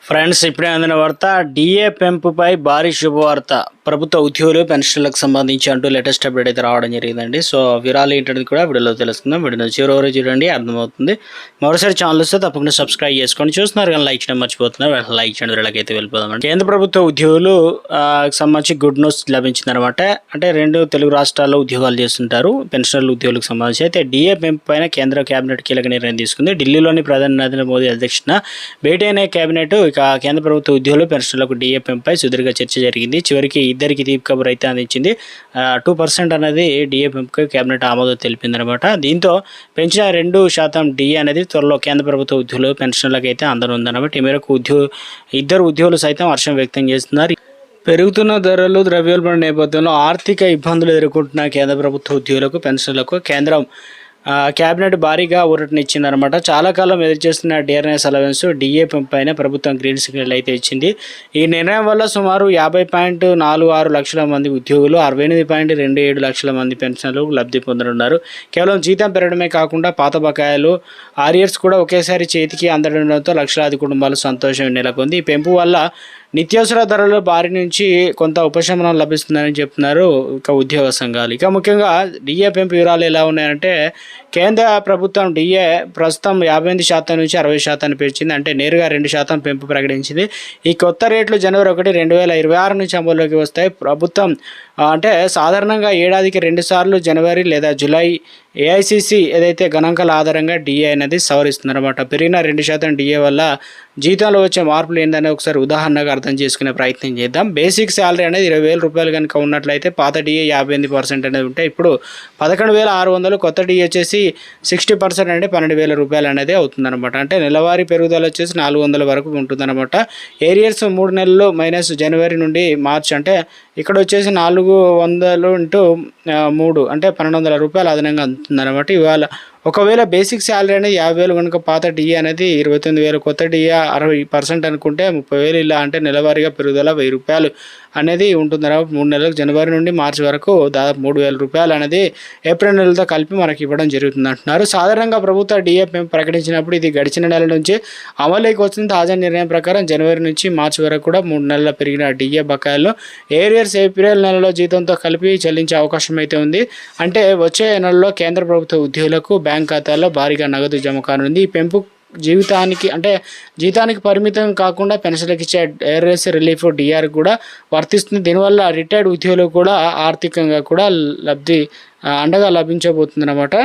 Friends, ఇప్పుడే అందిన వార్త డిఏ పెంపుపై భారీ శుభవార్త. ప్రభుత్వ ఉద్యోగులు పెన్షన్లకు సంబంధించి అంటూ లేటెస్ట్ అప్డేట్ అయితే రావడం జరిగిందండి. సో వివరాలు ఏంటనేది కూడా వీడియోలో తెలుసుకుందాం. వీడియో చివరి వరకు చూడండి, అర్థమవుతుంది. మరోసారి ఛానల్ వస్తే తప్పకుండా సబ్స్క్రైబ్ చేసుకోండి. చూస్తున్నారు కానీ లైక్ చేయడం మర్చిపోతున్నారు. లైక్ చేయండి, వీళ్ళకైతే వెళ్ళిపోదామండి. కేంద్ర ప్రభుత్వ ఉద్యోగులు సంబంధించి గుడ్ న్యూస్ లభించిందనమాట. అంటే 2 తెలుగు రాష్ట్రాల్లో ఉద్యోగాలు చేస్తుంటారు పెన్షనర్లు ఉద్యోగులకు సంబంధించి. అయితే డిఏ పెంపు పైన కేంద్ర కేబినెట్ కీలక నిర్ణయం తీసుకుంది. ఢిల్లీలోని ప్రధాని నరేంద్ర మోదీ అధ్యక్షతన భేటీ అయిన కేబినెట్ కేంద్ర ప్రభుత్వ ఉద్యోగులు పెన్షన్లకు డిఏ పెంపుపై సుదీర్ఘ చర్చ జరిగింది. చివరికి ఇద్దరికి తీపి కబురు అయితే అందించింది. 2% అనేది డిఏ పెంపుకి కేబినెట్ ఆమోదం తెలిపిందనమాట. దీంతో పెంచిన 2% డిఏ అనేది త్వరలో కేంద్ర ప్రభుత్వ ఉద్యోగులు పెన్షన్లకు అయితే అందనుందనమాట. ఈ మేరకు ఇద్దరు ఉద్యోగులు సైతం హర్షం వ్యక్తం చేస్తున్నారు. పెరుగుతున్న ధరలు, ద్రవ్యోల్బణ నేపథ్యంలో ఆర్థిక ఇబ్బందులు ఎదుర్కొంటున్న కేంద్ర ప్రభుత్వ ఉద్యోగులకు పెన్షన్లకు కేంద్రం క్యాబినెట్ భారీగా ఊరటనిచ్చిందనమాట. చాలా కాలం ఎదురుచేస్తున్న డిఆర్ఎస్ అలవెన్స్ డిఏ పెంపు పైన ప్రభుత్వం గ్రీన్ సిగ్నల్ అయితే ఇచ్చింది. ఈ నిర్ణయం వల్ల సుమారు 50.46 లక్షల మంది ఉద్యోగులు, 68.27 లక్షల మంది పెన్షన్లు లబ్ధి పొందనున్నారు. కేవలం జీతం పెరగడమే కాకుండా పాత బకాయిలు, ఆరియర్స్ కూడా ఒకేసారి చేతికి అందడంతో లక్షలాది కుటుంబాలు సంతోషం నెలకొంది. ఈ పెంపు వల్ల నిత్యావసర ధరల బారి నుంచి కొంత ఉపశమనం లభిస్తుందని చెప్తున్నారు ఉద్యోగ సంఘాలు. ఇక ముఖ్యంగా డిఏ పెంపు వివరాలు ఎలా ఉన్నాయంటే, కేంద్ర ప్రభుత్వం డిఏ ప్రస్తుతం 58% నుంచి 60% పెంచింది. అంటే నేరుగా 2% పెంపు ప్రకటించింది. ఈ కొత్త రేట్లు జనవరి 1, 2026 నుంచి అమల్లోకి వస్తాయి. ప్రభుత్వం అంటే సాధారణంగా ఏడాదికి 2 సార్లు జనవరి లేదా జూలై ఏఐసిసి ఏదైతే గణాంకాల ఆధారంగా డిఏ అనేది సవరిస్తుందన్నమాట. పెరిగిన 2% డిఏ వల్ల జీతంలో వచ్చే మార్పులు ఏంటనే ఒకసారి ఉదాహరణగా అర్థం చేసుకునే ప్రయత్నం చేద్దాం. బేసిక్ శాలరీ అనేది 20,000 రూపాయలు కనుక ఉన్నట్లయితే పాత డిఏ 58% అనేది ఉంటే ఇప్పుడు 11,600, కొత్త డిఏ వచ్చేసి 60% అంటే 12,000 రూపాయలు అనేది అవుతుందన్నమాట. అంటే నెలవారీ పెరుగుదల వచ్చేసి 400 వరకు ఉంటుందన్నమాట. ఏరియర్స్ 3 నెలలు మైనస్ జనవరి నుండి మార్చ్, అంటే ఇక్కడ వచ్చేసి 400 ఇంటూ 3 అంటే 1,200 రూపాయలు అదనంగా అందుతుందన్నమాట. ఇవాళ ఒకవేళ బేసిక్ శాలరీ అనేది 50,000 కనుక పాత డిఏ అనేది 29,000, కొత్త డిఏ 60% అనుకుంటే 30,000. ఇలా అంటే నెలవారీగా పెరుగుదల 1,000 రూపాయలు అనేది ఉంటుందన్నమాట. 3 నెలలకు జనవరి నుండి మార్చి వరకు దాదాపు 3,000 రూపాయలు అనేది ఏప్రిల్ నెలతో కలిపి మనకి ఇవ్వడం జరుగుతుంది అంటున్నారు. సాధారణంగా ప్రభుత్వ డిఏ ప్రకటించినప్పుడు ఇది గడిచిన నెల నుంచి అమలులోకి వచ్చిన తాజా నిర్ణయం ప్రకారం జనవరి నుంచి మార్చి వరకు కూడా 3 నెలల పెరిగిన డిఏ బకాయిలను ఏరియర్స్ ఏప్రిల్ నెలలో జీతంతో కలిపి చెల్లించే అవకాశం అయితే ఉంది. అంటే వచ్చే నెలలో కేంద్ర ప్రభుత్వ ఉద్యోగులకు బ్యాంక్ ఖాతాల్లో భారీగా నగదు జమ కానుంది. ఈ పెంపు జీతానికి పరిమితం కాకుండా పెన్షన్లకు ఇచ్చే ఏరియర్స్ రిలీఫ్ డిఆర్ కూడా వర్తిస్తుంది. దీనివల్ల రిటైర్డ్ ఉద్యోగులకు కూడా ఆర్థికంగా కూడా అండగా లభించబోతుంది అన్నమాట.